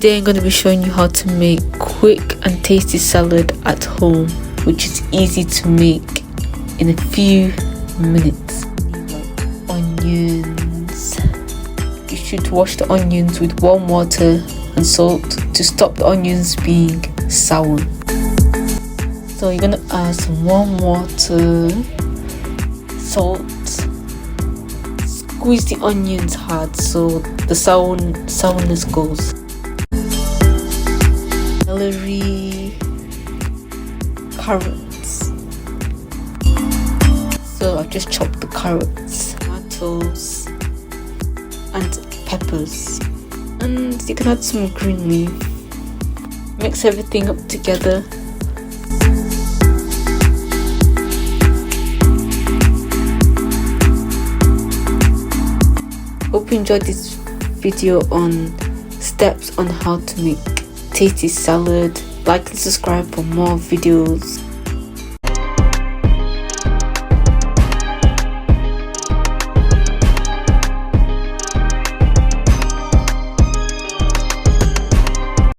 Today I'm going to be showing you how to make quick and tasty salad at home, which is easy to make in a few minutes. Onions. You should wash the onions with warm water and salt to stop the onions being sour. So you're going to add some warm water, salt, squeeze the onions hard so the sourness goes. Celery, carrots. So I've just chopped the carrots, tomatoes, and peppers. And you can add some green leaf. Mix everything up together. Hope you enjoyed this video on steps on how to make tasty salad. Like and subscribe for more videos.